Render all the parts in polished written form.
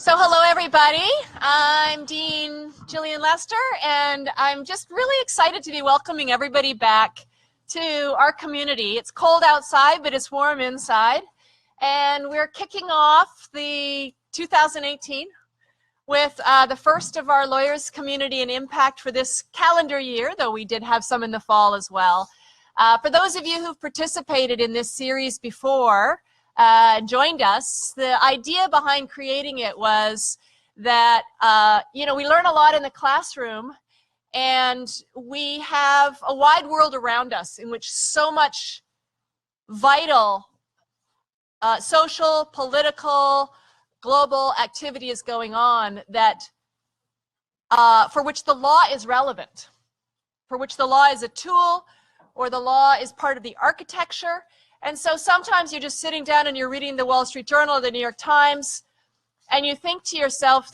So hello everybody, I'm Dean Gillian Lester, and I'm just really excited to be welcoming everybody back to our community. It's cold outside, but it's warm inside, and we're kicking off the 2018 with the first of our Lawyers Community and Impact for this calendar year, though we did have some in the fall as well. For those of you who've participated in this series before, joined us, the idea behind creating it was that, we learn a lot in the classroom, and we have a wide world around us in which so much vital social, political, global activity is going on that for which the law is relevant, for which the law is a tool, or the law is part of the architecture. And so sometimes you're just sitting down and you're reading the Wall Street Journal or the New York Times, and you think to yourself,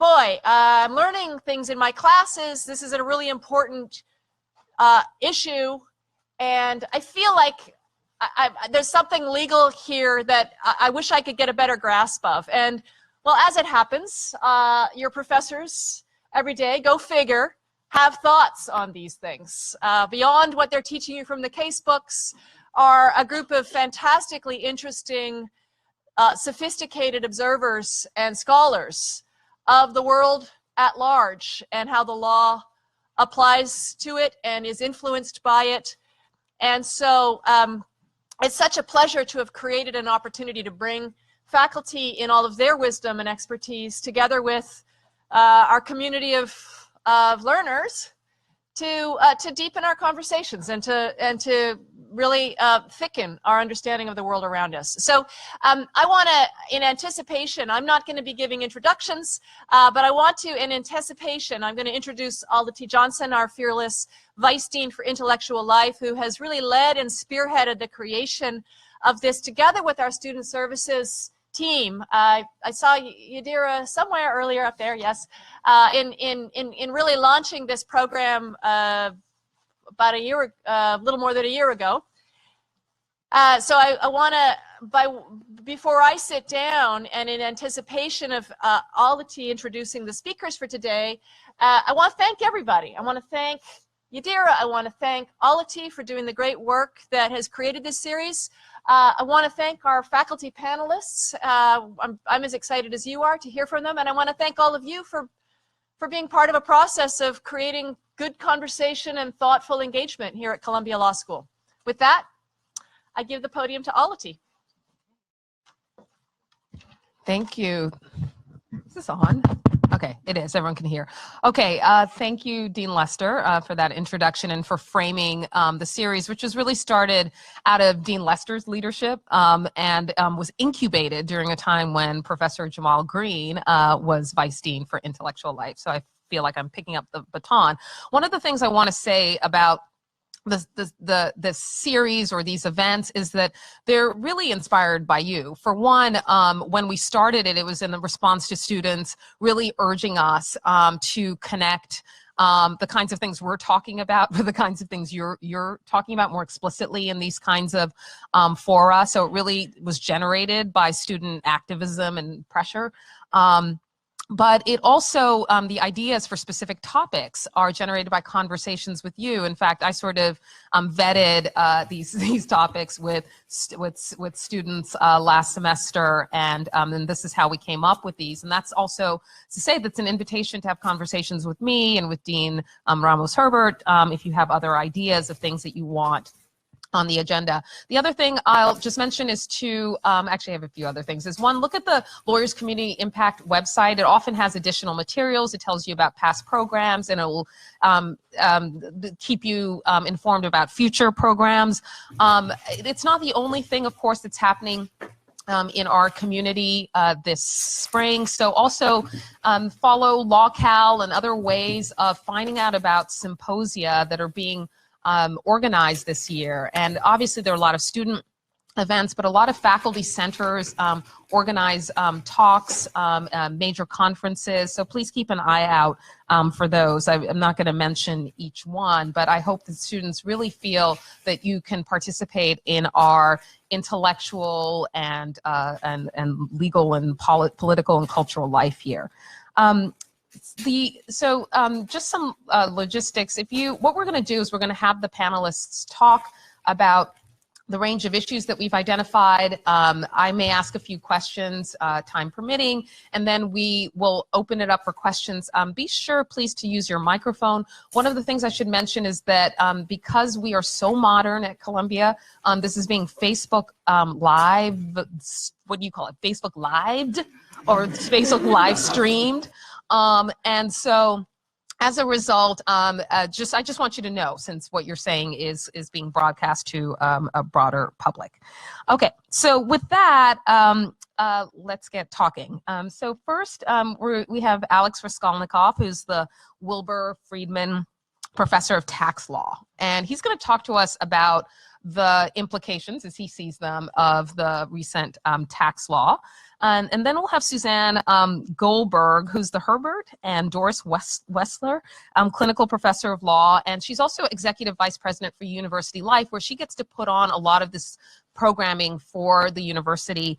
I'm learning things in my classes. This is a really important issue, and I feel like there's something legal here that I wish I could get a better grasp of. And, well, as it happens, your professors every day, go figure, have thoughts on these things. Beyond what they're teaching you from the case books are a group of fantastically interesting, sophisticated observers and scholars of the world at large and how the law applies to it and is influenced by it. And so it's such a pleasure to have created an opportunity to bring faculty in all of their wisdom and expertise together with our community of learners to deepen our conversations and to really thicken our understanding of the world around us. So I want to, in anticipation, I'm not going to be giving introductions, but I want to, in anticipation, I'm going to introduce Alda T. Johnson, our fearless Vice Dean for Intellectual Life, who has really led and spearheaded the creation of this together with our Student Services team. I saw Yadira somewhere earlier up there, yes, in really launching this program about a little more than a year ago. So I want to, before I sit down and in anticipation of Alda introducing the speakers for today, I want to thank everybody. I want to thank Yadira. I want to thank Alda for doing the great work that has created this series. I want to thank our faculty panelists. I'm as excited as you are to hear from them, and I want to thank all of you for being part of a process of creating good conversation and thoughtful engagement here at Columbia Law School. With that, I give the podium to Alda. Thank you. Is this on? Okay, it is. Everyone can hear. Okay, thank you, Dean Lester, for that introduction and for framing the series, which was really started out of Dean Lester's leadership and was incubated during a time when Professor Jamal Green was Vice Dean for Intellectual Life. So I feel like I'm picking up the baton. One of the things I want to say about this series or these events is that they're really inspired by you. For one, when we started it, it was in the response to students really urging us to connect the kinds of things we're talking about with the kinds of things you're talking about more explicitly in these kinds of fora. So it really was generated by student activism and pressure. But it also, the ideas for specific topics are generated by conversations with you. In fact, I sort of vetted these topics with students last semester, and this is how we came up with these. And that's also to say that's an invitation to have conversations with me and with Dean Ramos Herbert if you have other ideas of things that you want on the agenda. The other thing I'll just mention is to, actually I have a few other things, is one, look at the Lawyers Community Impact website. It often has additional materials. It tells you about past programs, and it will keep you informed about future programs. It's not the only thing, of course, that's happening in our community this spring. So also follow LawCal and other ways of finding out about symposia that are being organized this year. And obviously there are a lot of student events, but a lot of faculty centers organize talks, major conferences. So please keep an eye out for those. I'm not going to mention each one, but I hope that students really feel that you can participate in our intellectual and legal and political and cultural life here. Just some logistics. What we're going to do is we're going to have the panelists talk about the range of issues that we've identified. I may ask a few questions, time permitting, and then we will open it up for questions. Be sure, please, to use your microphone. One of the things I should mention is that because we are so modern at Columbia, this is being Facebook Live, what do you call it, Facebook Lived, or Facebook Live streamed. And so, as a result, I just want you to know, since what you're saying is being broadcast to a broader public. Okay, so with that, let's get talking. So first, we have Alex Raskolnikov, who's the Wilbur Friedman Professor of Tax Law, and he's going to talk to us about the implications, as he sees them, of the recent tax law. And then we'll have Suzanne Goldberg, who's the Herbert and Doris Wessler Clinical Professor of Law, and she's also Executive Vice President for University Life, where she gets to put on a lot of this programming for the university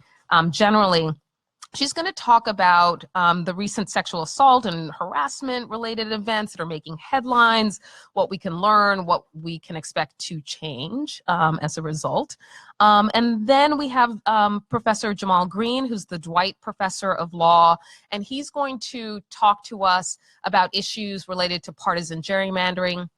generally. She's going to talk about the recent sexual assault and harassment related events that are making headlines, what we can learn, what we can expect to change as a result. And then we have Professor Jamal Green, who's the Dwight Professor of Law, and he's going to talk to us about issues related to partisan gerrymandering.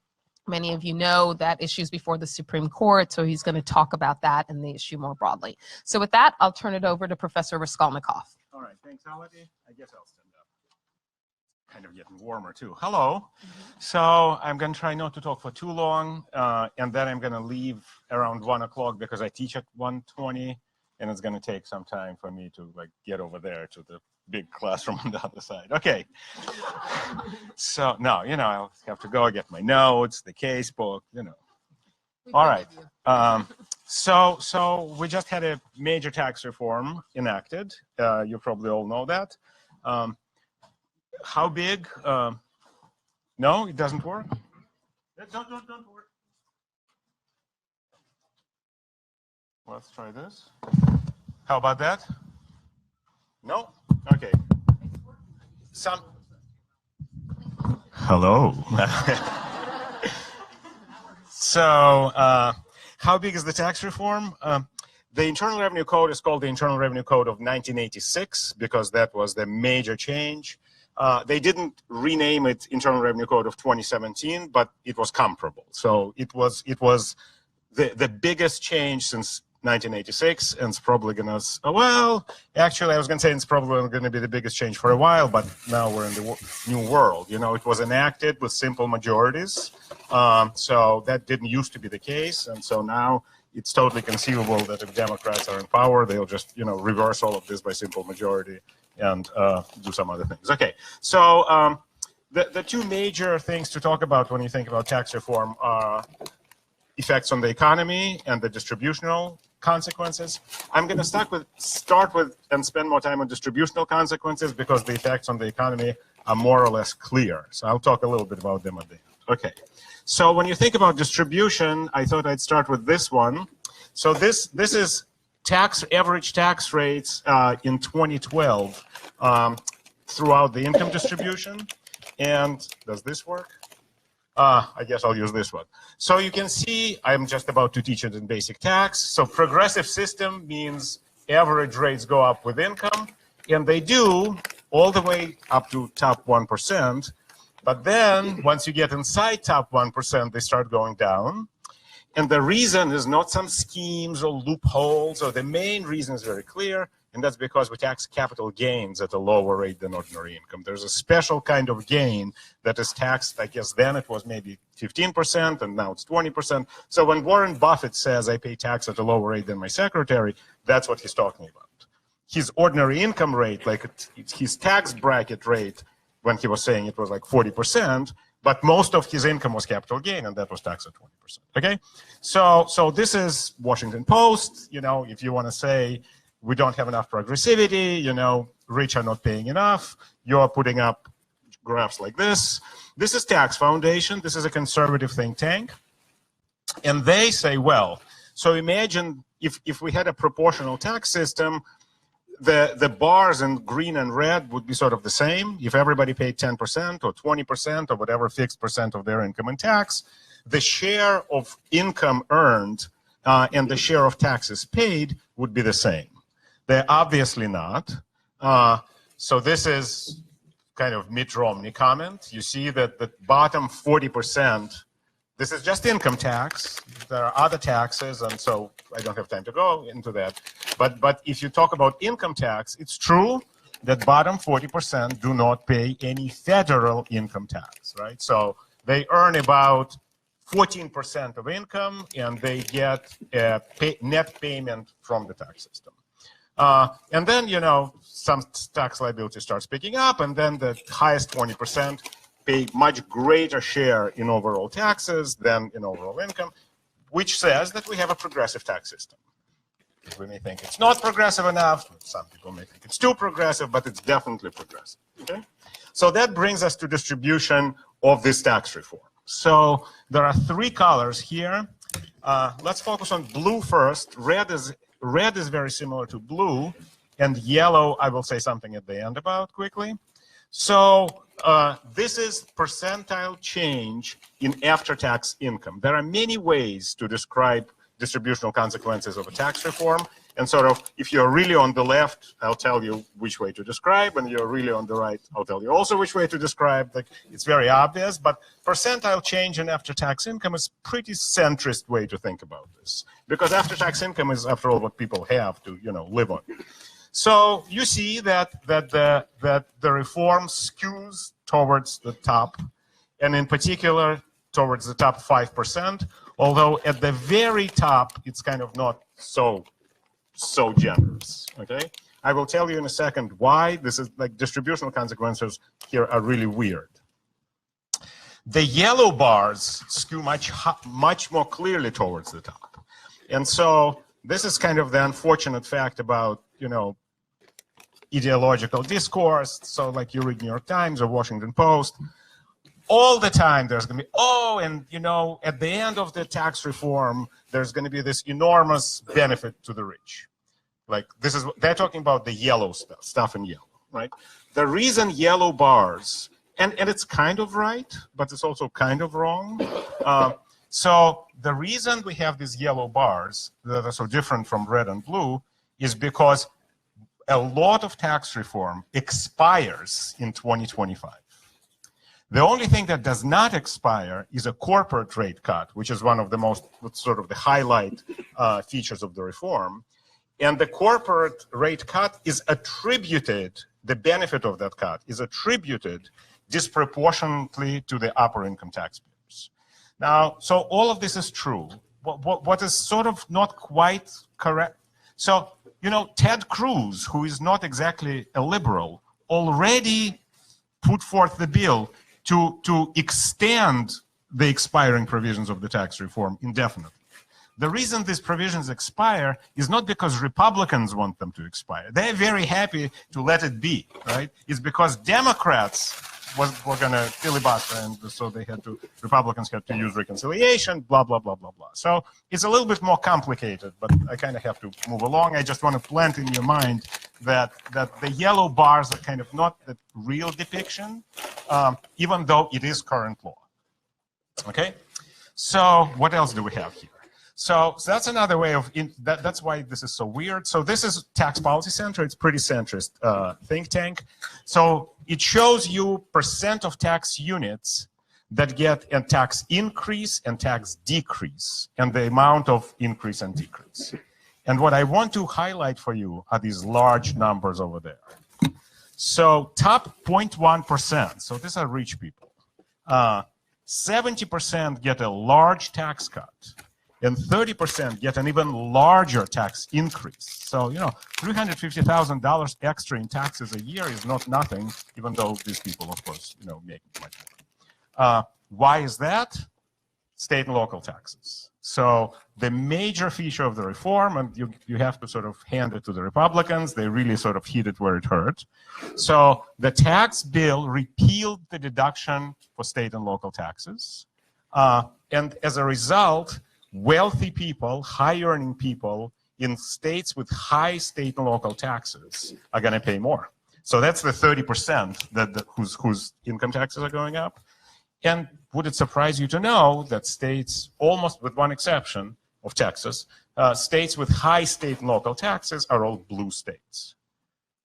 Many of you know that issue's before the Supreme Court, so he's going to talk about that and the issue more broadly. So with that, I'll turn it over to Professor Raskolnikov. All right, thanks, Ality. I guess I'll stand up. Kind of getting warmer too. Hello. So I'm going to try not to talk for too long, and then I'm going to leave around 1 o'clock because I teach at 1:20, and it's going to take some time for me to get over there to the big classroom on the other side. Okay. So no, I'll have to go get my notes, the case book, All right. So we just had a major tax reform enacted. You probably all know that. How big? No, it doesn't work. Don't work. Let's try this. How about that? No? Okay. Hello. So, how big is the tax reform? The Internal Revenue Code is called the Internal Revenue Code of 1986 because that was the major change. They didn't rename it Internal Revenue Code of 2017, but it was comparable. So it was the biggest change since 1986, and it's probably going to, well, actually I was going to say it's probably going to be the biggest change for a while, but now we're in the new world. It was enacted with simple majorities, so that didn't used to be the case, and so now it's totally conceivable that if Democrats are in power, they'll just, reverse all of this by simple majority and do some other things. Okay, so the two major things to talk about when you think about tax reform are effects on the economy and the distributional consequences. I'm going to start with and spend more time on distributional consequences because the effects on the economy are more or less clear. So I'll talk a little bit about them at the end. Okay. So when you think about distribution, I thought I'd start with this one. So this is average tax rates in 2012 throughout the income distribution. And does this work? I guess I'll use this one. So you can see I'm just about to teach it in basic tax. So progressive system means average rates go up with income, and they do all the way up to top 1%. But then once you get inside top 1%, they start going down. And the reason is not some schemes or loopholes, or the main reason is very clear, and that's because we tax capital gains at a lower rate than ordinary income. There's a special kind of gain that is taxed, I guess then it was maybe 15%, and now it's 20%. So when Warren Buffett says, I pay tax at a lower rate than my secretary, that's what he's talking about. His ordinary income rate, like his tax bracket rate, when he was saying it was like 40%, but most of his income was capital gain, and that was taxed at 20%. Okay, so this is Washington Post. You know, if you want to say we don't have enough progressivity, you know, rich are not paying enough, you're putting up graphs like this. This is Tax Foundation. This is a conservative think tank, and they say, well, so imagine if we had a proportional tax system, the bars in green and red would be sort of the same. If everybody paid 10% or 20% or whatever fixed percent of their income in tax, the share of income earned and the share of taxes paid would be the same. They're obviously not. So this is kind of Mitt Romney comment. You see that the bottom 40%, this is just income tax. There are other taxes, and so I don't have time to go into that. But if you talk about income tax, it's true that bottom 40% do not pay any federal income tax, right? So they earn about 14% of income, and they get a net payment from the tax system. And then, you know, some tax liability starts picking up, and then the highest 20% pay much greater share in overall taxes than in overall income, which says that we have a progressive tax system. We may think it's not progressive enough. Some people may think it's too progressive, but it's definitely progressive. Okay? So that brings us to distribution of this tax reform. So there are three colors here. Let's focus on blue first. Red is very similar to blue, and yellow I will say something at the end about quickly. So this is percentile change in after-tax income. There are many ways to describe distributional consequences of a tax reform, and sort of if you're really on the left, I'll tell you which way to describe, and you're really on the right, I'll tell you also which way to describe. Like, it's very obvious, but percentile change in after-tax income is a pretty centrist way to think about this, because after-tax income is, after all, what people have to, you know, live on. So you see that the reform skews towards the top, and in particular towards the top 5%, although at the very top it's kind of not so generous. Okay, I will tell you in a second why. This is like distributional consequences here are really weird. The yellow bars skew much more clearly towards the top, and so this is kind of the unfortunate fact about, you know, ideological discourse. So like you read New York Times or Washington Post, all the time there's going to be, oh, and you know, at the end of the tax reform, there's going to be this enormous benefit to the rich. Like this is, they're talking about the yellow stuff in yellow, right? The reason yellow bars, and it's kind of right, but it's also kind of wrong. So the reason we have these yellow bars that are so different from red and blue is because a lot of tax reform expires in 2025. The only thing that does not expire is a corporate rate cut, which is one of the most sort of the highlight features of the reform. And the corporate rate cut is attributed, the benefit of that cut is attributed disproportionately to the upper income taxpayers. Now, so all of this is true. What is sort of not quite correct? So, you know, Ted Cruz, who is not exactly a liberal, already put forth the bill to extend the expiring provisions of the tax reform indefinitely. The reason these provisions expire is not because Republicans want them to expire. They're very happy to let it be, right? It's because Democrats were going to filibuster, and so Republicans had to use reconciliation, blah, blah, blah, blah, blah. So it's a little bit more complicated, but I kind of have to move along. I just want to plant in your mind that the yellow bars are kind of not the real depiction, even though it is current law. Okay? So what else do we have here? So that's another way of, that's why this is so weird. So this is Tax Policy Center. It's pretty centrist think tank. So it shows you percent of tax units that get a tax increase and tax decrease, and the amount of increase and decrease. And what I want to highlight for you are these large numbers over there. So top 0.1%, so these are rich people. 70% get a large tax cut, and 30% get an even larger tax increase. So, you know, $350,000 extra in taxes a year is not nothing, even though these people, of course, you know, make much Why is that? State and local taxes. So the major feature of the reform, and you have to sort of hand it to the Republicans, they really sort of hit it where it hurt. So the tax bill repealed the deduction for state and local taxes. And as a result, wealthy people, high-earning people in states with high state and local taxes are going to pay more. So that's the 30% whose income taxes are going up. And would it surprise you to know that states, almost with one exception of Texas, states with high state and local taxes are all blue states.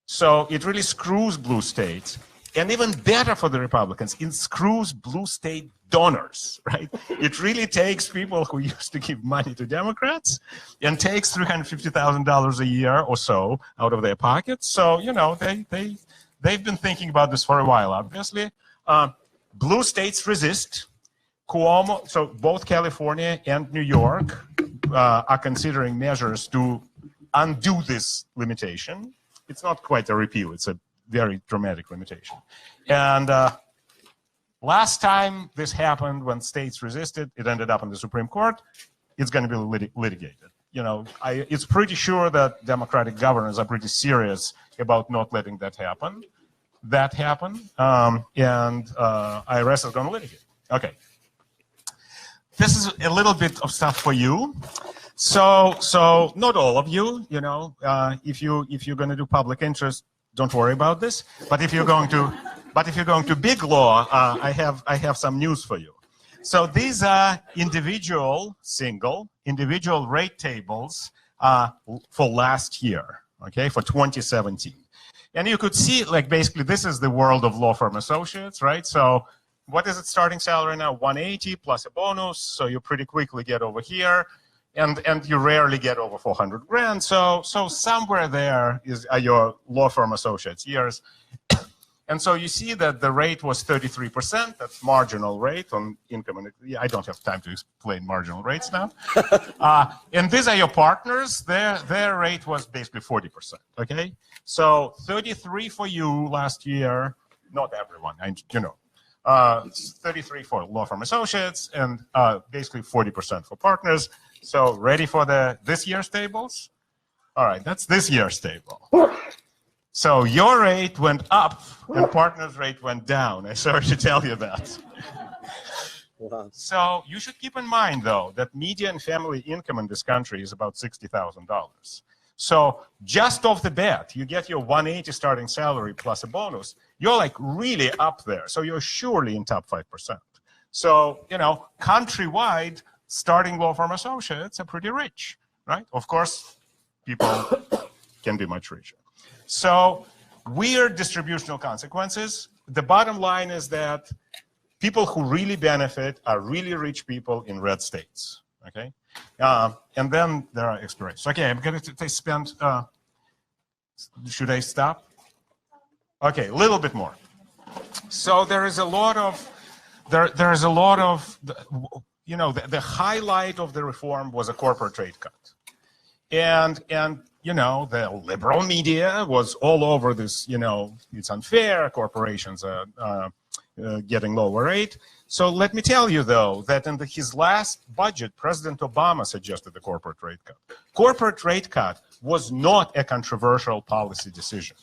So it really screws blue states. And even better for the Republicans, it screws blue state donors, right? It really takes people who used to give money to Democrats and takes $350,000 a year or so out of their pockets. So, you know, they've been thinking about this for a while, obviously. Blue states resist. Cuomo, so both California and New York are considering measures to undo this limitation. It's not quite a repeal, it's a very dramatic limitation. And last time this happened, when states resisted, it ended up in the Supreme Court. It's going to be litigated. You know, it's pretty sure that Democratic governors are pretty serious about not letting that happen. And IRS is going to litigate. Okay. This is a little bit of stuff for you. So not all of you, you know, if you're going to do public interest, don't worry about this. But if you're going to big law, I have some news for you. So these are individual rate tables for last year, okay, for 2017. And you could see, like, basically, this is the world of law firm associates, right? So what is its starting salary now? 180 plus a bonus. So you pretty quickly get over here. And you rarely get over 400 grand. So somewhere there are your law firm associates years. And so you see that the rate was 33%. That's marginal rate on income. And I don't have time to explain marginal rates now. And these are your partners. Their rate was basically 40%. Okay. So 33 for you last year. Not everyone, you know. 33 for law firm associates and basically 40% for partners. So ready for this year's tables? All right, that's this year's table. So your rate went up and partners' rate went down. I'm sorry to tell you that. Wow. So you should keep in mind, though, that median family income in this country is about $60,000. So just off the bat, you get your 180 starting salary plus a bonus. You're like really up there. So you're surely in top 5%. So, you know, countrywide, starting law firm associates are pretty rich, right? Of course, people can be much richer. So weird distributional consequences. The bottom line is that people who really benefit are really rich people in red states, okay? And then there are expirations. Okay, I'm going to spend, should I stop? Okay, a little bit more. So there is a lot of, you know, the highlight of the reform was a corporate rate cut. And you know, the liberal media was all over this, you know, it's unfair, corporations are getting lower rate. So let me tell you, though, that in his last budget, President Obama suggested the corporate rate cut. Corporate rate cut was not a controversial policy decision.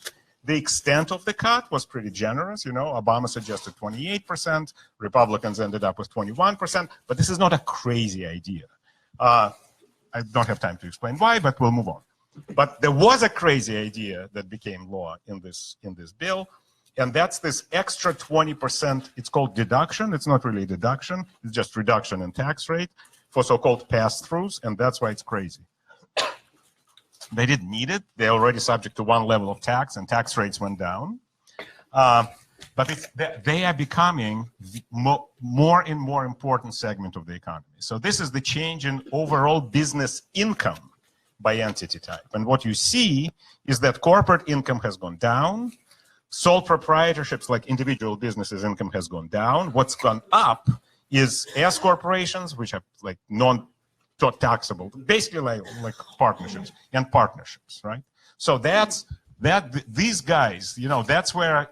The extent of the cut was pretty generous. You know, Obama suggested 28%, Republicans ended up with 21%, but this is not a crazy idea. I don't have time to explain why, but we'll move on. But there was a crazy idea that became law in this bill, and that's this extra 20%. It's called deduction. It's not really deduction. It's just reduction in tax rate for so-called pass-throughs, and that's why it's crazy. They didn't need it. They're already subject to one level of tax, and tax rates went down. But they are becoming more and more important segment of the economy. So this is the change in overall business income by entity type. And what you see is that corporate income has gone down. Sole proprietorships, like individual businesses' income has gone down. What's gone up is S corporations, which are like non-taxable, basically like partnerships and partnerships, right? So these guys, you know, that's where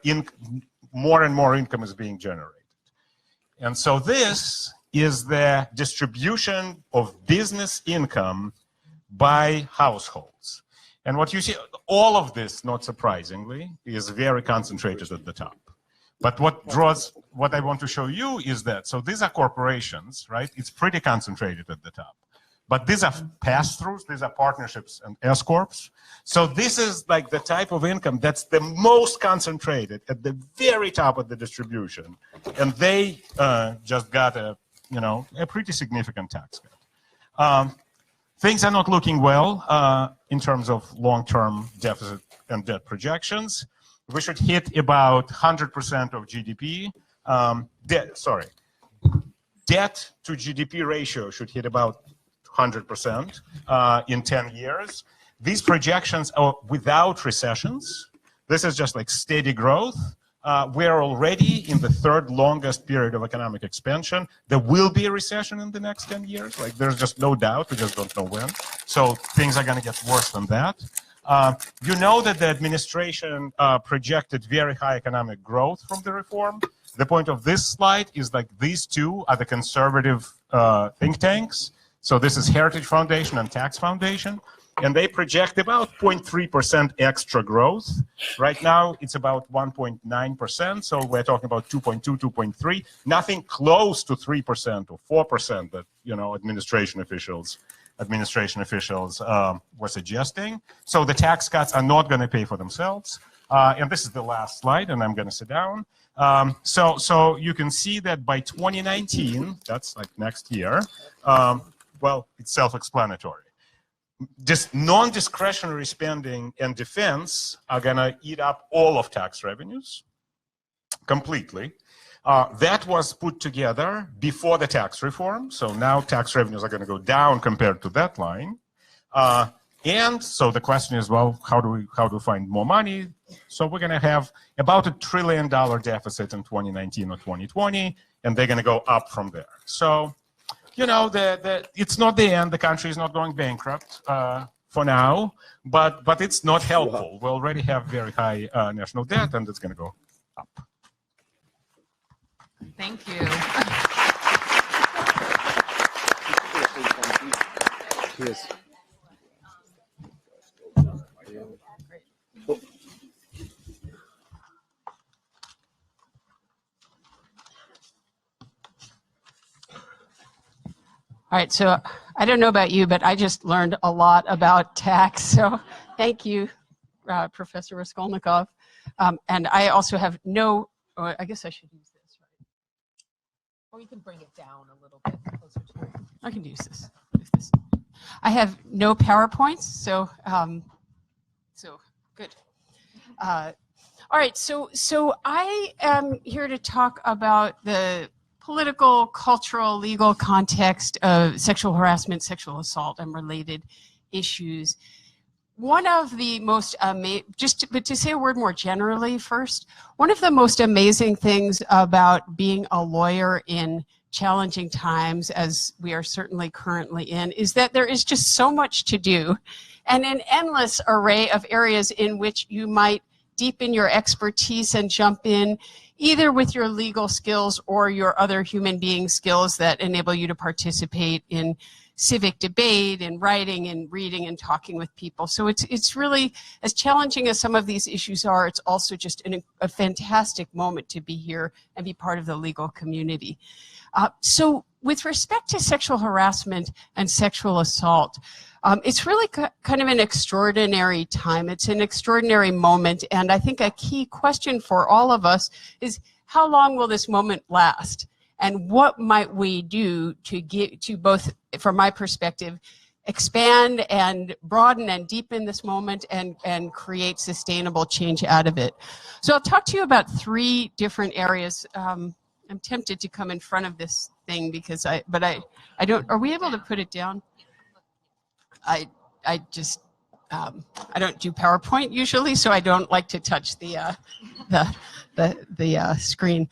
more and more income is being generated. And so this is the distribution of business income by households. And what you see, all of this, not surprisingly, is very concentrated at the top. But what I want to show you is that, so these are corporations, right? It's pretty concentrated at the top. But these are pass-throughs, these are partnerships and S-corps. So this is like the type of income that's the most concentrated at the very top of the distribution. And they just got a pretty significant tax cut. Things are not looking well in terms of long-term deficit and debt projections. We should hit about 100% of GDP. Debt to GDP ratio should hit about 100% in 10 years. These projections are without recessions. This is just like steady growth. We're already in the third longest period of economic expansion. There will be a recession in the next 10 years. Like, there's just no doubt. We just don't know when. So things are going to get worse than that. You know that the administration projected very high economic growth from the reform. The point of this slide is like these two are the conservative think tanks. So this is Heritage Foundation and Tax Foundation. And they project about 0.3% extra growth. Right now, it's about 1.9%. So we're talking about 2.2, 2.3, nothing close to 3% or 4% that, administration officials were suggesting. So the tax cuts are not going to pay for themselves. And this is the last slide, and I'm going to sit down. So you can see that by 2019, that's like next year, well, it's self-explanatory. Just non-discretionary spending and defense are going to eat up all of tax revenues completely. That was put together before the tax reform. So now tax revenues are going to go down compared to that line. And so the question is, well, how do we find more money? So we're going to have about $1 trillion deficit in 2019 or 2020, and they're going to go up from there. So, it's not the end. The country is not going bankrupt for now, but it's not helpful. We already have very high national debt, and it's going to go up. Thank you. Yes. All right, so I don't know about you, but I just learned a lot about tax. So thank you, Professor Raskolnikov. And I also have I guess I should use this, right? Or you can bring it down a little bit closer to it. I can use this. I have no PowerPoints, so good. All right, so I am here to talk about the political, cultural, legal context of sexual harassment, sexual assault, and related issues. One of the most but to say a word more generally first, one of the most amazing things about being a lawyer in challenging times, as we are certainly currently in, is that there is just so much to do and an endless array of areas in which you might deepen your expertise and jump in, either with your legal skills or your other human being skills that enable you to participate in civic debate and writing and reading and talking with people. So it's really, as challenging as some of these issues are, it's also just a fantastic moment to be here and be part of the legal community. So with respect to sexual harassment and sexual assault, it's really kind of an extraordinary time. It's an extraordinary moment. And I think a key question for all of us is, how long will this moment last? And what might we do to get to both, from my perspective, expand and broaden and deepen this moment and create sustainable change out of it? So I'll talk to you about 3 different areas. I'm tempted to come in front of this thing because I don't, are we able to put it down? I don't do PowerPoint usually, so I don't like to touch the screen.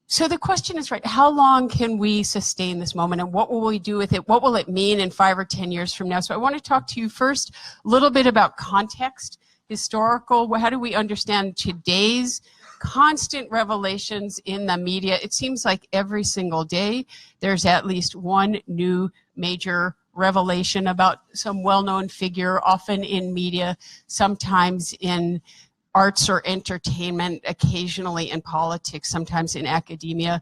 So the question is, right, how long can we sustain this moment, and what will we do with it? What will it mean in 5 or 10 years from now? So I want to talk to you first a little bit about context, historical. How do we understand today's constant revelations in the media. It seems like every single day there's at least one new major revelation about some well-known figure, often in media, sometimes in arts or entertainment, occasionally in politics, sometimes in academia.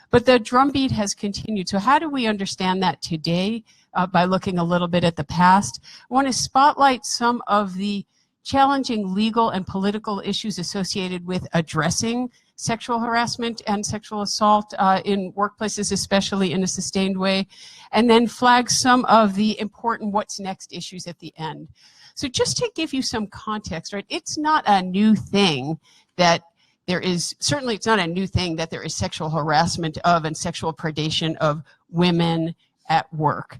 But the drumbeat has continued. So how do we understand that today? By looking a little bit at the past. I want to spotlight some of the challenging legal and political issues associated with addressing sexual harassment and sexual assault in workplaces, especially in a sustained way, and then flag some of the important what's next issues at the end. So just to give you some context, right, it's not a new thing that there is, certainly it's not a new thing that there is sexual harassment of and sexual predation of women at work.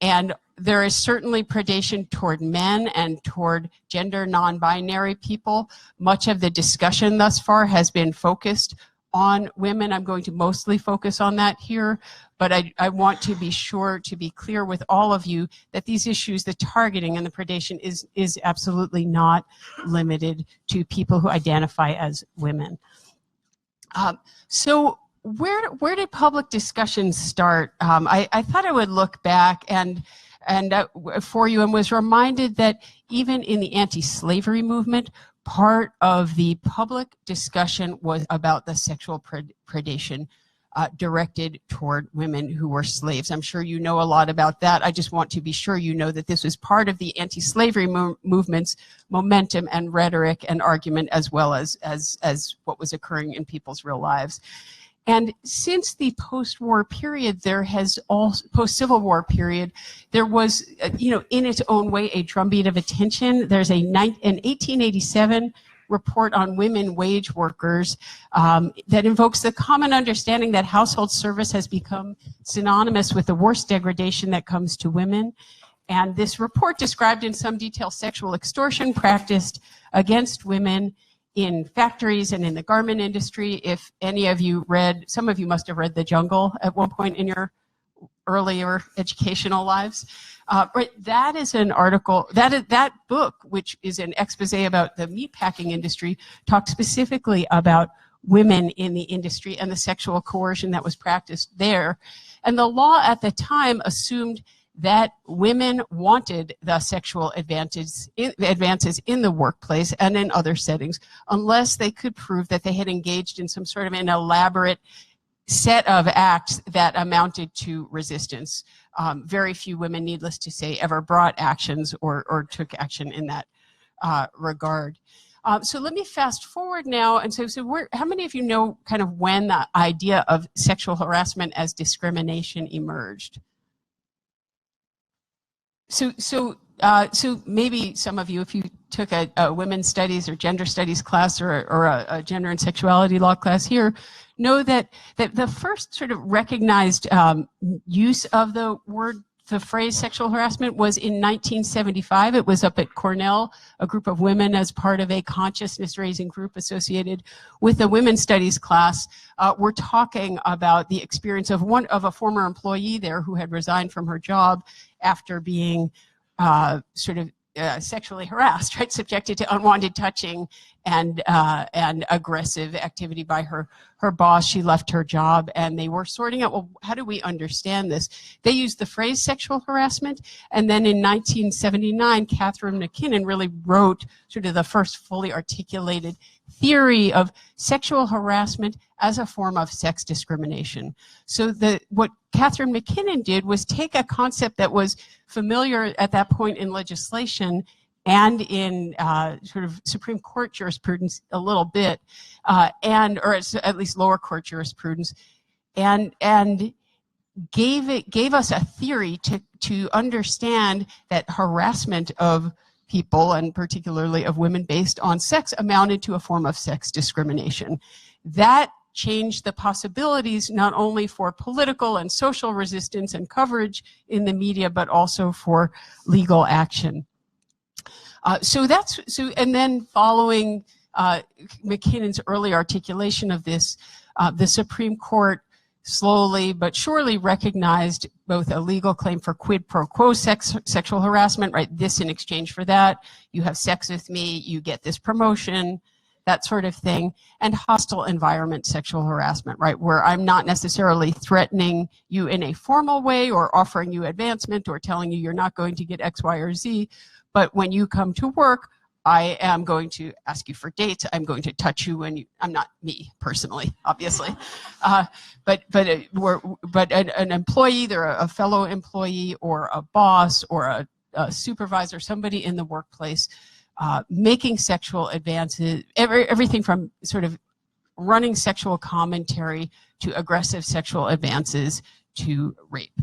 And there is certainly predation toward men and toward gender non-binary people. Much of the discussion thus far has been focused on women. I'm going to mostly focus on that here, but I want to be sure to be clear with all of you that these issues, the targeting and the predation is absolutely not limited to people who identify as women. So where did public discussions start? I thought I would look back and for you and was reminded that even in the anti-slavery movement, part of the public discussion was about the sexual predation directed toward women who were slaves. I'm sure you know a lot about that. I just want to be sure you know that this was part of the anti-slavery movement's momentum and rhetoric and argument, as well as what was occurring in people's real lives. And since the post-war period, there has also, post-Civil War period, there was, in its own way, a drumbeat of attention. There's an 1887 report on women wage workers that invokes the common understanding that household service has become synonymous with the worst degradation that comes to women. And this report described in some detail sexual extortion practiced against women in factories and in the garment industry. If any of you read, some of you must have read The Jungle at one point in your earlier educational lives. Right, that is an article, that book, which is an expose about the meatpacking industry, talks specifically about women in the industry and the sexual coercion that was practiced there. And the law at the time assumed that women wanted the sexual advances in the workplace and in other settings, unless they could prove that they had engaged in some sort of an elaborate set of acts that amounted to resistance. Very few women, needless to say, ever brought actions or took action in that regard. So let me fast forward now. And so how many of you know kind of when the idea of sexual harassment as discrimination emerged? So maybe some of you, if you took a women's studies or gender studies class or a gender and sexuality law class here, know that the first sort of recognized use of the phrase sexual harassment was in 1975. It was up at Cornell, a group of women as part of a consciousness-raising group associated with the women's studies class. We're talking about the experience of a former employee there who had resigned from her job after being sexually harassed, right, subjected to unwanted touching and aggressive activity by her boss. She left her job, and they were sorting out, well, how do we understand this? They used the phrase sexual harassment, and then in 1979, Catherine McKinnon really wrote sort of the first fully articulated theory of sexual harassment as a form of sex discrimination. So what Catherine McKinnon did was take a concept that was familiar at that point in legislation and in sort of Supreme Court jurisprudence a little bit, or at least lower court jurisprudence, and gave us a theory to understand that harassment of people, and particularly of women based on sex, amounted to a form of sex discrimination. That changed the possibilities not only for political and social resistance and coverage in the media, but also for legal action. And then following McKinnon's early articulation of this, the Supreme Court slowly but surely recognized both a legal claim for quid pro quo sexual harassment, right? This in exchange for that. You have sex with me, you get this promotion, that sort of thing, and hostile environment sexual harassment, right, where I'm not necessarily threatening you in a formal way or offering you advancement or telling you you're not going to get X, Y, or Z, but when you come to work, I am going to ask you for dates. I'm going to touch you when you, I'm not me personally, obviously, but an employee, either a fellow employee or a boss or a supervisor, somebody in the workplace, making sexual advances, everything from sort of running sexual commentary to aggressive sexual advances to rape.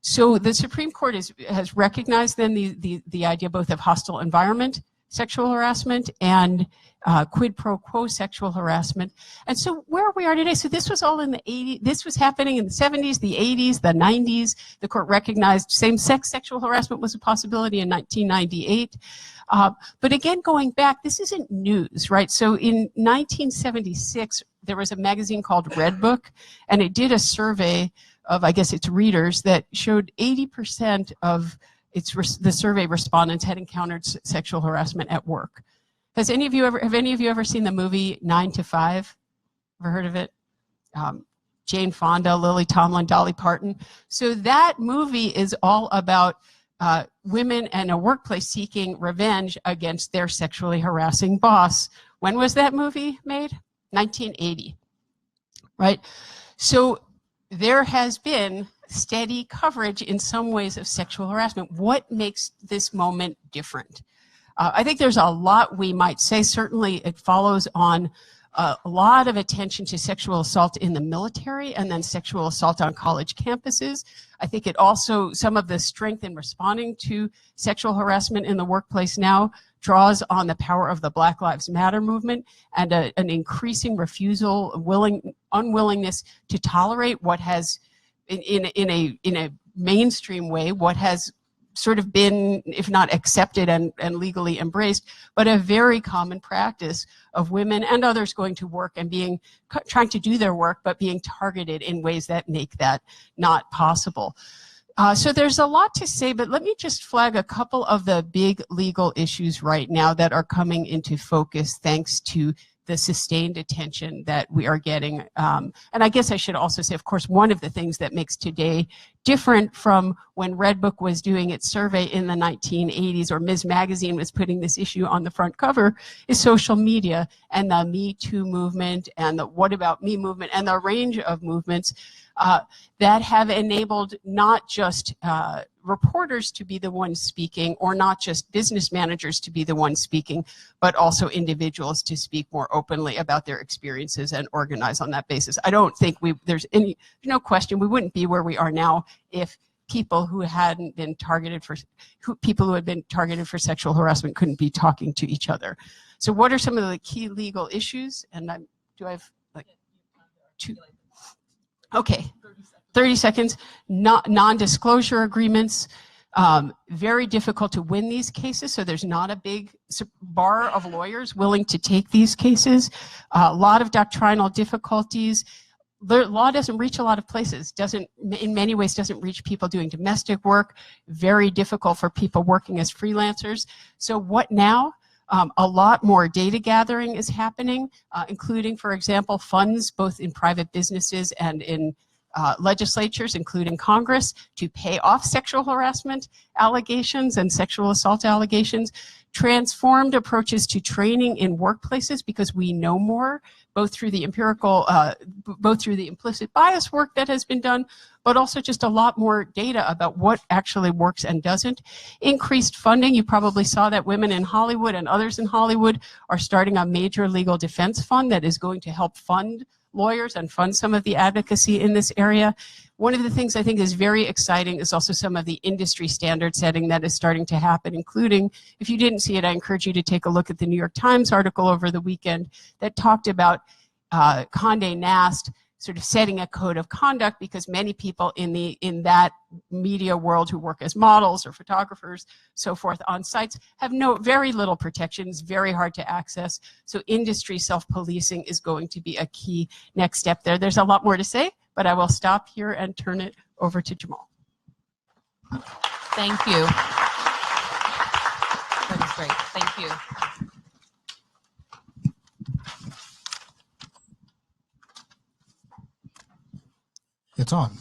So the Supreme Court has recognized then the idea both of hostile environment sexual harassment and quid pro quo sexual harassment. And so where we are today, so this was all in the 80s, this was happening in the 70s, the 80s, the 90s. The court recognized same-sex sexual harassment was a possibility in 1998. But again, going back, this isn't news, right? So in 1976, there was a magazine called Red Book, and it did a survey of, I guess, its readers that showed 80% of the survey respondents had encountered sexual harassment at work. Have any of you ever seen the movie 9 to 5? Ever heard of it? Jane Fonda, Lily Tomlin, Dolly Parton. So that movie is all about women in a workplace seeking revenge against their sexually harassing boss. When was that movie made? 1980, right? So there has been steady coverage in some ways of sexual harassment. What makes this moment different? I think there's a lot we might say. Certainly it follows on a lot of attention to sexual assault in the military and then sexual assault on college campuses. I think it also, some of the strength in responding to sexual harassment in the workplace now draws on the power of the Black Lives Matter movement and an increasing refusal, unwillingness to tolerate what has, in a mainstream way, what has sort of been, if not accepted and legally embraced, but a very common practice of women and others going to work and trying to do their work, but being targeted in ways that make that not possible. So there's a lot to say, but let me just flag a couple of the big legal issues right now that are coming into focus thanks to the sustained attention that we are getting. And I guess I should also say, of course, one of the things that makes today different from when Red Book was doing its survey in the 1980s, or Ms. Magazine was putting this issue on the front cover, is social media and the Me Too movement and the What About Me movement and the range of movements that have enabled not just reporters to be the ones speaking, or not just business managers to be the ones speaking, but also individuals to speak more openly about their experiences and organize on that basis. I don't think there's no question we wouldn't be where we are now if people who hadn't been targeted people who had been targeted for sexual harassment couldn't be talking to each other. So what are some of the key legal issues? And do I have like 2? Okay, 30 seconds. Non-disclosure agreements, very difficult to win these cases, so there's not a big bar of lawyers willing to take these cases. A lot of doctrinal difficulties. The law doesn't reach a lot of places, in many ways doesn't reach people doing domestic work, very difficult for people working as freelancers. So what now? A lot more data gathering is happening, including, for example, funds both in private businesses and in legislatures, including Congress, to pay off sexual harassment allegations and sexual assault allegations. Transformed approaches to training in workplaces, because we know more, both through the empirical, both through the implicit bias work that has been done, but also just a lot more data about what actually works and doesn't. Increased funding. You probably saw that Women in Hollywood and others in Hollywood are starting a major legal defense fund that is going to help fund lawyers and fund some of the advocacy in this area. One of the things I think is very exciting is also some of the industry standard setting that is starting to happen, including, if you didn't see it, I encourage you to take a look at the New York Times article over the weekend that talked about Condé Nast sort of setting a code of conduct, because many people in that media world who work as models or photographers, so forth, on sites have very little protections, very hard to access. So industry self-policing is going to be a key next step there. There's a lot more to say, but I will stop here and turn it over to Jamal. Thank you. That was great. Thank you. it's on.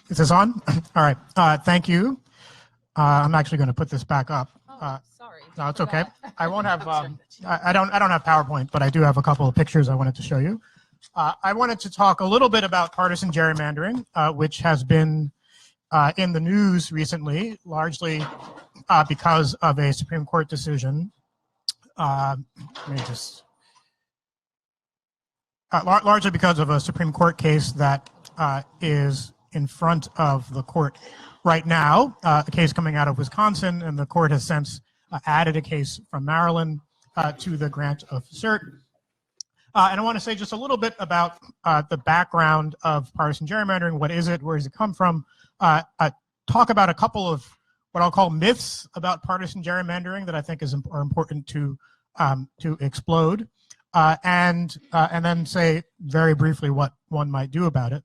Is this on? All right. Thank you. I'm actually going to put this back up. Sorry. No, it's okay. I won't have. I don't have PowerPoint, but I do have a couple of pictures I wanted to show you. I wanted to talk a little bit about partisan gerrymandering, which has been in the news recently, largely because of a Supreme Court decision. Let me just. Largely because of a Supreme Court case that is in front of the court right now, a case coming out of Wisconsin, and the court has since added a case from Maryland to the grant of cert. And I want to say just a little bit about the background of partisan gerrymandering. What is it? Where does it come from? Talk about a couple of what I'll call myths about partisan gerrymandering that I think are important to explode. And then say very briefly what one might do about it.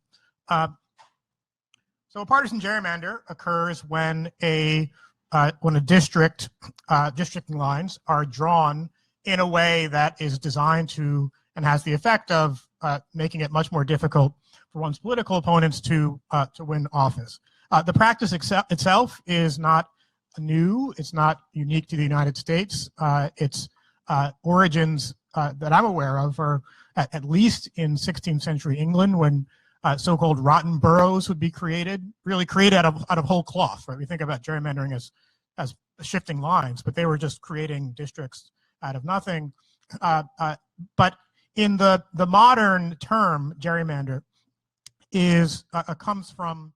So a partisan gerrymander occurs when a districting lines are drawn in a way that is designed to and has the effect of making it much more difficult for one's political opponents to win office. The practice itself is not new. It's not unique to the United States. Its origins that I'm aware of are at least in 16th century England, when so-called rotten boroughs would be created, really created out of whole cloth. Right? We think about gerrymandering as shifting lines, but they were just creating districts out of nothing. But in the modern term, gerrymander comes from